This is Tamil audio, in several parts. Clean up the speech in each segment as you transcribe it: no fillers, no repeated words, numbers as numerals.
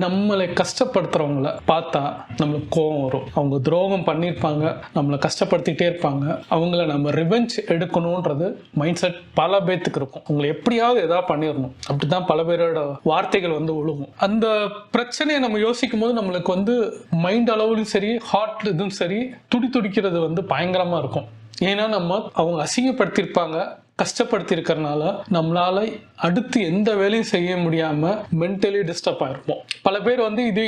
நம்மளை கஷ்டப்படுத்துறவங்கள பார்த்தா நம்மளுக்கு கோபம் வரும். அவங்க துரோகம் பண்ணியிருப்பாங்க, நம்மளை கஷ்டப்படுத்திட்டே இருப்பாங்க. அவங்கள நம்ம ரிவெஞ்ச் எடுக்கணுன்றது மைண்ட் செட் பல பேத்துக்கு இருக்கும். அவங்களை எப்படியாவது ஏதாவது பண்ணிடணும், அப்படிதான் பல பேரோட வார்த்தைகள் ஒழுகும். அந்த பிரச்சனையை நம்ம யோசிக்கும் போது நம்மளுக்கு மைண்ட் அளவுலையும் சரி, ஹார்ட் இதுவும் சரி, துடிக்கிறது பயங்கரமா இருக்கும். ஏன்னா அவங்க அசிங்கப்படுத்தியிருப்பாங்க, கஷ்டப்படுத்தி இருக்கிறனால நம்மளால அடுத்து எந்த வேலையும் செய்ய முடியாம மென்டலி டிஸ்டர்ப் ஆயிருப்போம். பல பேர்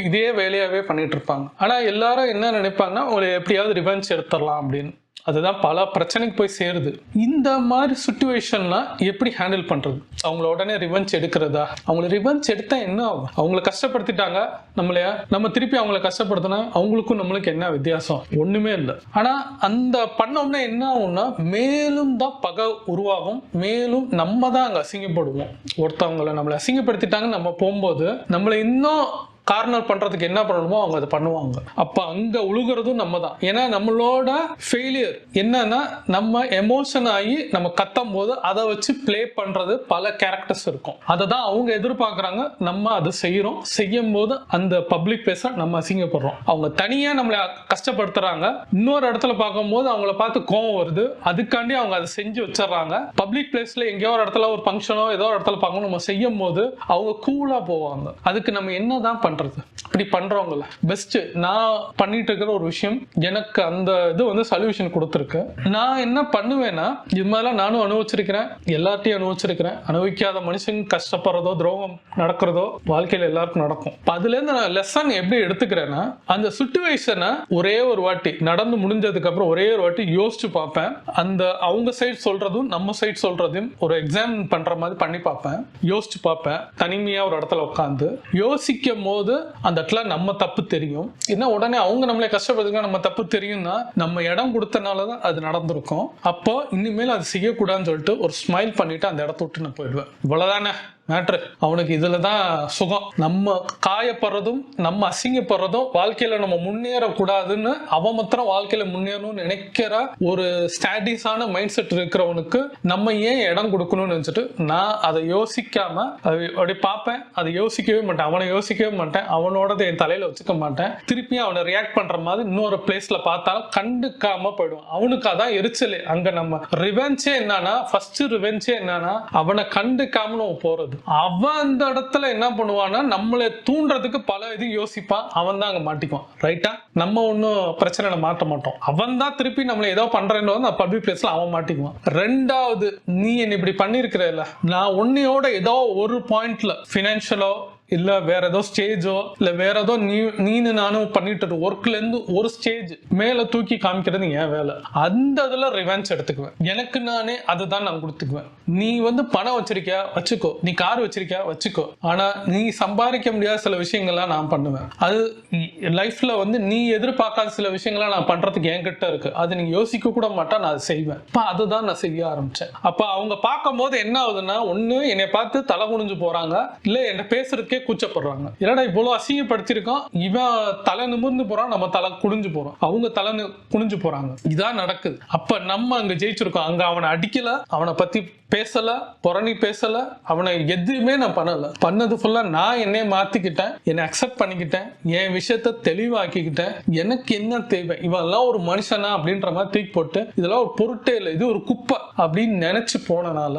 இதே வேலையாவே பண்ணிட்டு இருப்பாங்க. ஆனா எல்லாரும் என்ன நினைப்பாங்கன்னா, ஒரு எப்படியாவது ரிவெஞ்ச் எடுத்துடலாம் அப்படின்னு. அதுதான் பல பிரச்சனைக்கு போய் சேருது. இந்த மாதிரி சிச்சுவேஷன்லாம் எப்படி ஹேண்டில் பண்றது? அவங்கள உடனே ரிவெஞ்ச் எடுக்கிறதா? அவங்கள ரிவெஞ்ச் எடுத்தா என்ன ஆகும்? அவங்கள கஷ்டப்படுத்திட்டாங்க நம்மளையா, நம்ம திருப்பி அவங்கள கஷ்டப்படுத்தினா அவங்களுக்கும் நம்மளுக்கு என்ன வித்தியாசம்? ஒண்ணுமே இல்லை. ஆனா அந்த பண்ணோம்னா என்ன ஆகும்னா, மேலும் தான் பகை உருவாகும், மேலும் நம்ம தான் அங்க அசிங்கப்படுவோம். ஒருத்தவங்களை நம்மளை அசிங்கப்படுத்திட்டாங்கன்னு நம்ம போகும்போது நம்மளை இன்னும் கார்னர் பண்றதுக்கு என்ன பண்ணணுமோ அவங்க அதை பண்ணுவாங்க. அப்ப அங்க உழுகிறதும் நம்ம தான். ஏன்னா நம்மளோட ஃபெயிலியர் என்னன்னா, நம்ம எமோஷன் ஆகி நம்ம கத்தும் போது அதை வச்சு பிளே பண்றது பல கேரக்டர்ஸ் இருக்கும். அதை தான் அவங்க எதிர்பார்க்கறாங்க, நம்ம அதை செய்யறோம். செய்யும் போது அந்த பப்ளிக் பேச நம்ம அசிங்கப்படுறோம். அவங்க தனியா நம்மளை கஷ்டப்படுத்துறாங்க, இன்னொரு இடத்துல பார்க்கும்போது அவங்கள பார்த்து கோவம் வருது, அதுக்காண்டி அவங்க அதை செஞ்சு வச்சிடறாங்க. பப்ளிக் பிளேஸ்ல எங்கேயோ ஒரு இடத்துல ஒரு ஃபங்க்ஷனோ ஏதோ ஒரு இடத்துல பார்க்கணும், நம்ம செய்யும் போது அவங்க கூலா போவாங்க. அதுக்கு நம்ம என்னதான் பண்றது? இப்படி பண்றவங்கள பெஸ்ட் நான் பண்ணிட்டு இருக்கிற ஒரு விஷயம், எனக்கு அந்த இது சொல்யூஷன் கொடுத்துருக்கு. நான் என்ன பண்ணுவேன்னா, இது மாதிரிலாம் நானும் அனுபவிச்சிருக்கிறேன், எல்லாத்தையும் அனுபவிச்சிருக்கிறேன். அனுபவிக்காத மனுஷங்க கஷ்டப்படுறதோ துரோகம் நடக்கிறதோ வாழ்க்கையில எல்லாருக்கும் நடக்கும். அதுல இருந்து நான் லெசன் எப்படி எடுத்துக்கிறேன்னா, அந்த சிச்சுவேஷனை ஒரே ஒரு வாட்டி நடந்து முடிஞ்சதுக்கு அப்புறம் ஒரே ஒரு வாட்டி யோசிச்சு பார்ப்பேன். அந்த அவங்க சைடு சொல்றதும் நம்ம சைடு சொல்றதையும் ஒரு எக்ஸாம் பண்ற மாதிரி பண்ணி பார்ப்பேன், யோசிச்சு பார்ப்பேன். தனிமையா ஒரு இடத்துல உட்காந்து யோசிக்கும் போது அந்த இடத்துல நம்ம தப்பு தெரியும். என்ன உடனே அவங்க நம்மளை கஷ்டப்படுறதுக்கு நம்ம தப்பு தெரியும்னா, நம்ம இடம் கொடுத்தனாலதான் அது நடந்திருக்கும். அப்போ இனிமேல் அது செய்யக்கூடாதுன்னு சொல்லிட்டு ஒரு ஸ்மைல் பண்ணிட்டு அந்த இடத்த விட்டு நான் போயிடுவேன். இவ்வளவுதானே மேட்ரு. அவனுக்கு இதுலதான் சுகம். நம்ம காயப்படுறதும் நம்ம அசிங்கப்படுறதும் வாழ்க்கையில நம்ம முன்னேறக்கூடாதுன்னு அவன் மாத்திரம் வாழ்க்கையில முன்னேறணும்னு நினைக்கிற ஒரு ஸ்டாட்டிஸான மைண்ட் செட் இருக்கிறவனுக்கு நம்ம ஏன் இடம் கொடுக்கணும்னு நினைச்சிட்டு நான் அதை யோசிக்காம அப்படி பார்ப்பேன். அதை யோசிக்கவே மாட்டேன், அவனை யோசிக்கவே மாட்டேன், அவனோட என் தலையில வச்சுக்க மாட்டேன். திருப்பியும் அவனை ரியாக்ட் பண்ற மாதிரி இன்னொரு பிளேஸ்ல பார்த்தாலும் கண்டுக்காம போயிடுவான். அவனுக்கு அதான் எரிச்சல். அங்க நம்ம ரிவெஞ்சே என்னன்னா, ஃபர்ஸ்ட் ரிவெஞ்சே என்னன்னா, அவனை கண்டுக்காம நம்ம போறது. அவன் அந்த இடத்துல என்ன பண்ணுவான்னா, நம்மளை தூண்டுறதுக்கு பல இது யோசிப்பான். அவன் தான் அங்க மாட்டிக்குவான். ரைட்டா? நம்ம ஒன்னும் பிரச்சனை மாட்ட மாட்டோம். அவன் தான் திருப்பி நம்மளை ஏதோ பண்றேன்னு பப்ளிக் பிளேஸ்ல அவன் மாட்டிக்குவான். ரெண்டாவது, நீ என்ன இப்படி பண்ணிருக்கிறல்ல, நான் உன்னையோட ஏதோ ஒரு பாயிண்ட்ல பினான்சியலோ இல்ல வேற ஏதோ ஸ்டேஜோ இல்ல வேற ஏதோ நீனு நானும் பண்ணிட்டு ஒர்க்ல இருந்து ஒரு ஸ்டேஜ் மேல தூக்கி காமிக்கிறது என் வேலை. அந்த இதுல ரிவெஞ்ச் எடுத்துக்குவேன். எனக்கு நானே அதுதான் நான் கொடுத்துக்குவேன். நீ பணம் வச்சிருக்கியா வச்சுக்கோ, நீ கார் வச்சிருக்கியா வச்சுக்கோ, ஆனா நீ சம்பாதிக்க முடியாத சில விஷயங்கள்லாம் நான் பண்ணுவேன். அது லைஃப்ல நீ எதிர்பார்க்காத சில விஷயங்கள்லாம் நான் பண்றதுக்கு என்கிட்ட இருக்கு. அது நீங்க யோசிக்க கூட மாட்டா, நான் அதை செய்வேன். அப்ப அதுதான் நான் செய்ய ஆரம்பிச்சேன். அப்ப அவங்க பார்க்கும் போது என்ன ஆகுதுன்னா, ஒண்ணு என்னை பார்த்து தலை குனிஞ்சு போறாங்க, இல்ல என்ன பேசுறதுக்கே கூச்சப்படுறாங்க. என்னடா இவ்வளவு அசிங்கப்படுத்திருக்கோம், இவன் தலை நிமிர்ந்து போறான், நம்ம தலை குனிஞ்சு போறோம், அவங்க தலை குனிஞ்சு போறாங்க. இதான் நடக்குது. அப்ப நம்ம அங்க ஜெயிச்சிருக்கோம். அங்க அவனை அடிக்கல, அவனை பத்தி பேசல, புரணி பேசல, அவனை எதுவுமே நான் பண்ணல. பண்ணது ஃபுல்லா நான் என்னைய மாத்திக்கிட்டேன், என்னை அக்செப்ட் பண்ணிக்கிட்டேன், என் விஷயத்த தெளிவாக்கிக்கிட்டேன். எனக்கு என்ன தேவை, இவெல்லாம் ஒரு மனுஷனா அப்படின்ற மாதிரி தூக்கி போட்டு இதெல்லாம் ஒரு பொருட்டே இல்லை, இது ஒரு குப்பை அப்படின்னு நினைச்சு போனனால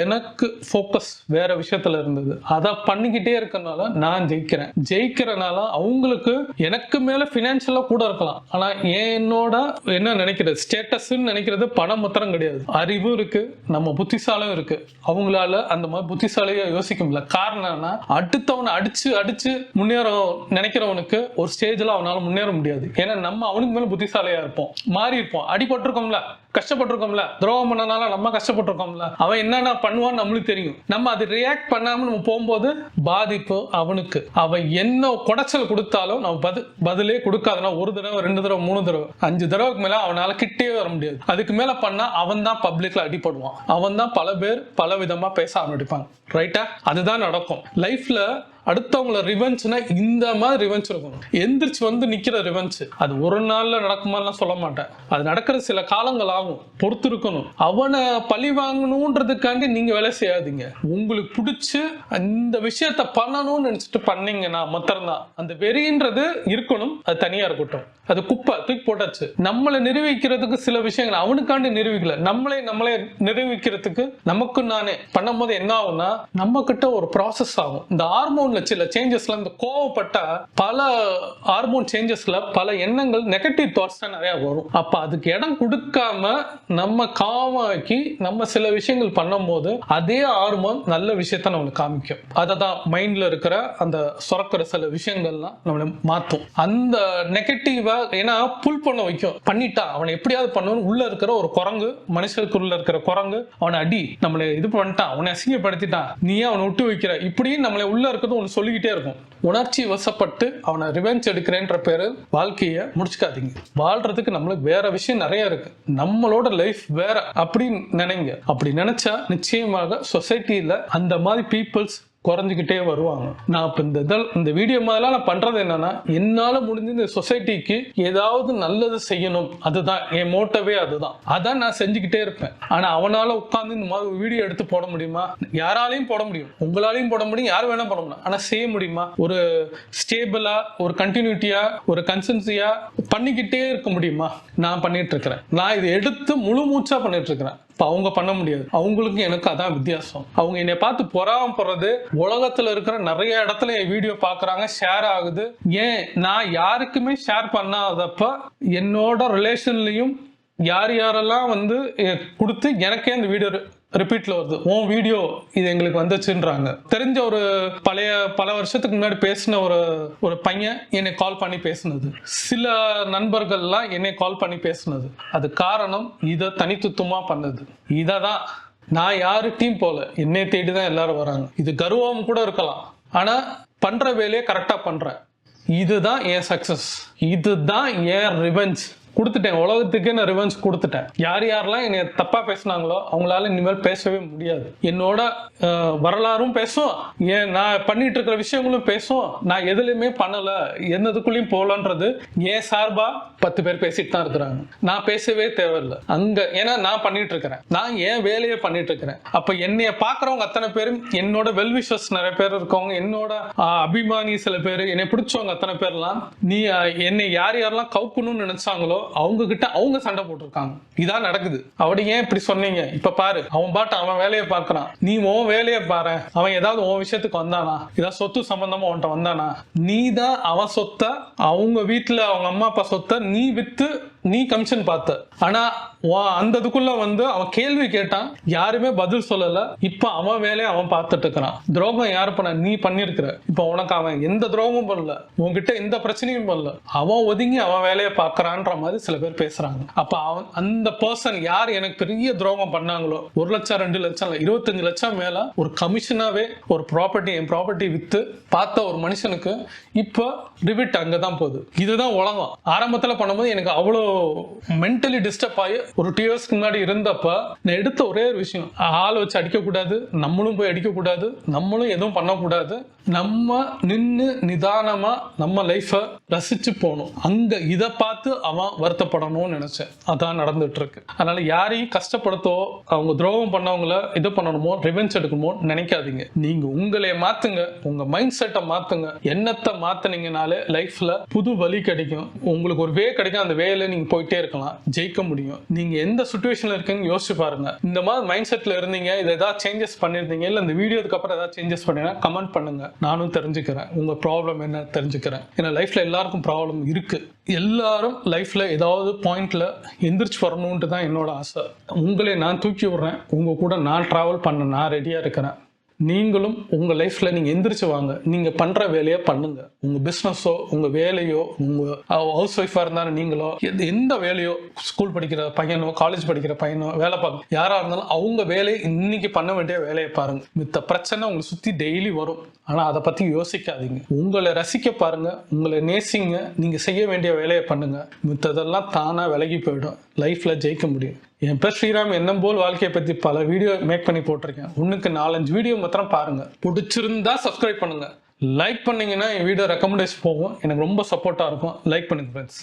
எனக்கு ஃபோக்கஸ் வேற விஷயத்துல இருந்தது. அதை பண்ணிக்கிட்டே இருக்கனால நான் ஜெயிக்கிறேன். ஜெயிக்கிறனால அவங்களுக்கு எனக்கு மேல பினான்சியலா கூட இருக்கலாம், ஆனா என்னோட என்ன நினைக்கிறது, ஸ்டேட்டஸ் நினைக்கிறது பணம் மாத்திரம் கிடையாது, அறிவு இருக்கு, நம்ம புத்திசாலி இருக்கு. அவங்களால அந்த மாதிரி புத்திசாலியா யோசிக்க முடியல. காரணம்னா, அடுத்தவனை அடிச்சு அடிச்சு முன்னேற நினைக்கிறவனுக்கு ஒரு ஸ்டேஜ்ல அவனால முன்னேற முடியாது. ஏன்னா நம்ம அவனுக்கு மேல புத்திசாலியா இருப்போம், மாறி இருப்போம், அடிபட்டிருக்கோம்ல, கஷ்டப்பட்டிருக்கோம்ல, துரோகம் பண்ணனால நம்ம கஷ்டப்பட்டிருக்கோம்ல, அவன் என்னென்ன பண்ணுவான்னு நம்மளுக்கு தெரியும். நம்ம அது ரியாக்ட் பண்ணாம நம்ம போகும்போது பாதிப்பு அவனுக்கு. அவன் என்ன குடைச்சல் கொடுத்தாலும் நம்ம பதிலே கொடுக்காதுன்னா, ஒரு தடவை 2 தடவை 3 தடவை 5 தடவைக்கு மேல அவனால கிட்டே வர முடியாது. அதுக்கு மேல பண்ணா அவன் தான் பப்ளிக்ல அடிபடுவான். அவன் தான் பல பேர் பல விதமா பேச ஆரம்பிப்பாங்க. ரைட்டா? அதுதான் நடக்கும் லைஃப்ல. அடுத்தவங்கள ரிவெஞ்ச்னா இந்த மாதிரி ரிவெஞ்ச் இருக்கணும். எந்திரிச்சு வந்து நிக்கிற ரிவெஞ்ச் அது ஒரு நாள்ல நடக்குமாலாம் சொல்ல மாட்டேன். அது நடக்கிற சில காலங்கள் ஆகும், பொறுத்து இருக்கணும். அவனை பழி வாங்கணும்ன்றதுக்காண்டி நீங்க வேலை செய்யாதீங்க. உங்களுக்கு பிடிச்சு இந்த விஷயத்த பண்ணணும்னு நினைச்சிட்டு பண்ணீங்கன்னா மாத்திரம்தான் அந்த வெறின்றது இருக்கணும். அது தனியா இருக்கட்டும், அது குப்பை தூக்கி போட்டாச்சு. நம்மளை நிரூபிக்கிறதுக்கு சில விஷயங்கள் அவனுக்காண்டி நிரூபிக்கல, நம்மளே நிரூபிக்கிறதுக்கு நமக்கு நானே பண்ணும் போது என்ன ஆகும்னா நம்ம கிட்ட ஒரு ப்ராசஸ் ஆகும். இந்த ஹார்மோன்ல சில சேஞ்சஸ்ல இந்த கோவப்பட்ட பல ஹார்மோன் சேஞ்சஸ்ல பல எண்ணங்கள் நெகட்டிவ் தாட்ஸ் தான் நிறைய வரும். அப்ப அதுக்கு இடம் கொடுக்காம நம்ம காமாக்கி நம்ம சில விஷயங்கள் பண்ணும் போது அதே ஹார்மோன் நல்ல விஷயத்த நம்மளுக்கு காமிக்கும். அதை தான் மைண்ட்ல இருக்கிற அந்த சுரக்கிற சில விஷயங்கள்லாம் நம்மளை மாற்றும். அந்த நெகட்டிவ ஏன்னா புல் பண்ண வைக்கும். பண்ணிட்டா அவனை எப்படியாவது பண்ணணும். உள்ள இருக்கிற ஒரு குரங்கு, மனுஷருக்குள்ள இருக்கிற குரங்கு அவனை அடி, நம்மளை இது பண்ணிட்டான், அவனை அசிங்கப்படுத்திட்டான், நீயே அவனை விட்டு வைக்கிற, இப்படி நம்மளை உள்ள இருக்கிறது ஒன்று சொல்லிக்கிட்டே இருக்கும். உணர்ச்சி வசப்பட்டு அவனை ரிவெஞ்ச் எடுக்கிறேன்ற பேரு வாழ்க்கையை முடிச்சுக்காதீங்க. வாழ்றதுக்கு நம்மளுக்கு வேற விஷயம் நிறைய இருக்கு, நம்மளோட லைஃப் வேற அப்படின்னு நினைங்க. அப்படி நினைச்சா நிச்சயமாக சொசைட்டியில அந்த மாதிரி பீப்புள்ஸ் குறைஞ்சிக்கிட்டே வருவாங்க. நான் இப்போ இந்த வீடியோ மாதிரிலாம் நான் பண்றது என்னன்னா, என்னால முடிஞ்ச இந்த சொசைட்டிக்கு ஏதாவது நல்லது செய்யணும், அதுதான் என் மோட்டவே. அதுதான் அதான் நான் செஞ்சுக்கிட்டே இருப்பேன். ஆனா அவனால உட்கார்ந்து இந்த மாதிரி வீடியோ எடுத்து போட முடியுமா? யாராலையும் போட முடியும், உங்களாலையும் போட முடியும், யார் வேணா போட முடியும். ஆனா செய்ய முடியுமா? ஒரு ஸ்டேபிளா, ஒரு கண்டினியூட்டியா, ஒரு கன்சிஸ்டன்சியா பண்ணிக்கிட்டே இருக்க முடியுமா? நான் பண்ணிட்டு இருக்கிறேன். நான் இதை எடுத்து முழு மூச்சா பண்ணிட்டு இருக்கிறேன். இப்போ அவங்க பண்ண முடியாது. அவங்களுக்கு எனக்கு அதான் வித்தியாசம். அவங்க என்னை பார்த்து பொறாமப்படுறது, உலகத்துல இருக்கிற நிறைய இடத்துல என் வீடியோ பாக்குறாங்க, ஷேர் ஆகுது. ஏன் நான் யாருக்குமே ஷேர் பண்ணாதப்ப என்னோட ரிலேஷன்லயும் யார் யாரெல்லாம் வந்து கொடுத்து எனக்கே அந்த வீடியோ ரிப்பீட்ல வருது, உன் வீடியோ இது எங்களுக்கு வந்துச்சுன்றாங்க. தெரிஞ்ச ஒரு பல வருஷத்துக்கு முன்னாடி பேசின ஒரு பையன் என்னை கால் பண்ணி பேசினது, சில நண்பர்கள்லாம் என்னை கால் பண்ணி பேசினது. அது காரணம் இதை தனித்துவமா பண்ணது. இததான் நான் யாரு டீம் போல, என்னை தேடிதான் எல்லாரும் வராங்க. இது கர்வம் கூட இருக்கலாம், ஆனா பண்ற வேலையை கரெக்டா பண்றேன். இதுதான் என் சக்சஸ், இதுதான் என் ரிவெஞ்ச். கொடுத்துட்டேன், உலகத்துக்கே நான் ரிவெஞ்ச் கொடுத்துட்டேன். யார் யாரெல்லாம் என்னை தப்பா பேசினாங்களோ அவங்களால இனிமேல் பேசவே முடியாது. என்னோட வரலாறும் பேசும், ஏன் நான் பண்ணிட்டு இருக்கிற விஷயங்களும் பேசும். நான் எதுலையுமே பண்ணல, என்னதுக்குள்ளேயும் போகலன்றது என் சார்பா 10 பேர் பேசிட்டு தான் இருக்கிறாங்க. நான் பேசவே தேவையில்லை அங்க, ஏன்னா நான் பண்ணிட்டு இருக்கிறேன், நான் என் வேலையை பண்ணிட்டு இருக்கிறேன். அப்ப என்னைய பாக்குறவங்க அத்தனை பேரும், என்னோட வெல்விஷர்ஸ் நிறைய பேர் இருக்கவங்க, என்னோட அபிமானி சில பேர், என்னை பிடிச்சவங்க அத்தனை பேர்லாம் நீ என்னை யார் யாரெல்லாம் கவுக்கணும்னு நினைச்சாங்களோ அவங்க கிட்ட அவங்க சண்டை போட்டிருக்காங்க. இதான் நடக்குது. அப்படி ஏன் இப்படி சொன்னீங்க? இப்ப பாரு, அவன் பாட்டு அவன் வேலையை பார்க்கறான், நீ உன் வேலையை பாரு. அவன் ஏதாவது உன் விஷயத்துக்கு வந்தானா, ஏதாவது சொத்து சம்பந்தமா அவன்கிட்ட வந்தானா, நீ தான் அவன் சொத்தை, அவங்க வீட்டுல அவங்க அம்மா அப்பா சொத்தை நீ வித்து நீ கமிஷன் பார்த்த. ஆனா அந்த இதுக்குள்ள வந்து அவன் கேள்வி கேட்டான், யாருமே பதில் சொல்லல. இப்ப அவன் வேலையை அவன் பார்த்துட்டு இருக்கிறான். துரோகம் யாரு பண்ண? நீ பண்ணிருக்கிற. இப்ப உனக்கு அவன் எந்த துரோகமும் பண்ணல, உன்கிட்ட எந்த பிரச்சனையும் பண்ணல, அவன் ஒதுங்கி அவன் வேலையை பார்க்கறான்ற மாதிரி சில பேர் பேசுறாங்க. அப்ப அவன் அந்த பர்சன் யார் எனக்கு பெரிய துரோகம் பண்ணாங்களோ, 1 லட்சம் 2 லட்சம் 25 லட்சம் மேல ஒரு கமிஷனாவே ஒரு ப்ராப்பர்ட்டி, என் ப்ராப்பர்ட்டி வித்து பார்த்த ஒரு மனுஷனுக்கு இப்ப ரிவிட் அங்கதான் போகுது. இதுதான் உலகம். ஆரம்பத்துல பண்ணும்போது எனக்கு அவ்வளோ மென்டலி டிஸ்டர்ப் ஆகி ஒரு 2 இயர்ஸ்க்கு முன்னாடி இருந்தப்ப நான் எடுத்த ஒரே ஒரு விஷயம், ஆள் வச்சு அடிக்க கூடாது, நம்மளும் போய் அடிக்க கூடாது, நம்மளும் எதுவும் பண்ணக்கூடாது, நம்ம நின்று நிதானமா நம்ம லைஃபை ரசிச்சு போகணும். அங்க இதை பார்த்து அவன் வருத்தப்படணும்னு நினைச்சேன். அதான் நடந்துட்டு இருக்கு. அதனால யாரையும் கஷ்டப்படுத்தோ, அவங்க துரோகம் பண்ணவங்கள இது பண்ணணுமோ, ரிவெஞ்ச் எடுக்கணுமோ நினைக்காதீங்க. நீங்க உங்களை மாத்துங்க, உங்க மைண்ட் செட்டை மாத்துங்க. எண்ணத்தை மாத்தினீங்கனாலே லைஃப்ல புது வழி கிடைக்கும், உங்களுக்கு ஒரு வே கிடைக்கும். அந்த வேல நீங்க போயிட்டே இருக்கலாம், ஜெயிக்க முடியும். நீங்க எந்த சிச்சுவேஷன்ல இருக்கீங்கன்னு யோசிச்சு பாருங்க. இந்த மாதிரி மைண்ட் செட்ல இருந்தீங்க, இதை ஏதாவது சேஞ்சஸ் பண்ணிருந்தீங்க, இல்ல இந்த வீடியோக்கு அப்புறம் ஏதாவது சேஞ்சஸ் பண்ணீங்கன்னா கமெண்ட் பண்ணுங்க. நானும் தெரிஞ்சுக்கிறேன் உங்க ப்ராப்ளம் என்ன தெரிஞ்சுக்கிறேன். ஏன்னா லைஃப்ல எல்லாருக்கும் ப்ராப்ளம் இருக்கு. எல்லாரும் லைஃப்ல ஏதாவது பாயிண்ட்ல எந்திரிச்சு வரணும்ட்டு தான் என்னோட ஆசை. உங்களை நான் தூக்கி விடுறேன், உங்க கூட நான் டிராவல் பண்ண நான் ரெடியா இருக்கிறேன். நீங்களும் உங்க லைஃப்ல நீங்க எந்திரிச்சு வாங்க. நீங்க பண்ற வேலையை பண்ணுங்க. உங்க பிசினஸோ, உங்க வேலையோ, உங்க ஹவுஸ் ஒய்ஃபா இருந்தாலும் நீங்களோ, எந்த வேலையோ, ஸ்கூல் படிக்கிற பையனோ, காலேஜ் படிக்கிற பையனோ, வேலை பார்க்க யாரா இருந்தாலும் அவங்க வேலையை இன்னைக்கு பண்ண வேண்டிய வேலையை பாருங்க. மித்த பிரச்சனை உங்களை சுத்தி டெய்லி வரும், ஆனா அதை பத்தி யோசிக்காதீங்க. உங்களை ரசிக்க பாருங்க, உங்களை நேசிங்க, நீங்க செய்ய வேண்டிய வேலையை பண்ணுங்க. மித்ததெல்லாம் தானா விலகி போயிடும். லைஃப்ல ஜெயிக்க முடியும். என் பேர் ஸ்ரீராம். எண்ணம் போல் வாழ்க்கையை பத்தி பல வீடியோ மேக் பண்ணி போட்டிருக்கேன். ஒண்ணுக்கு 4-5 வீடியோ மாத்திரம் பாருங்க. பிடிச்சிருந்தா சப்ஸ்கிரைப் பண்ணுங்க. லைக் பண்ணீங்கன்னா என் வீடியோ ரெக்கமெண்டேஷன் போகும், எனக்கு ரொம்ப சப்போர்ட்டாக இருக்கும். லைக் பண்ணுங்க ஃப்ரெண்ட்ஸ்.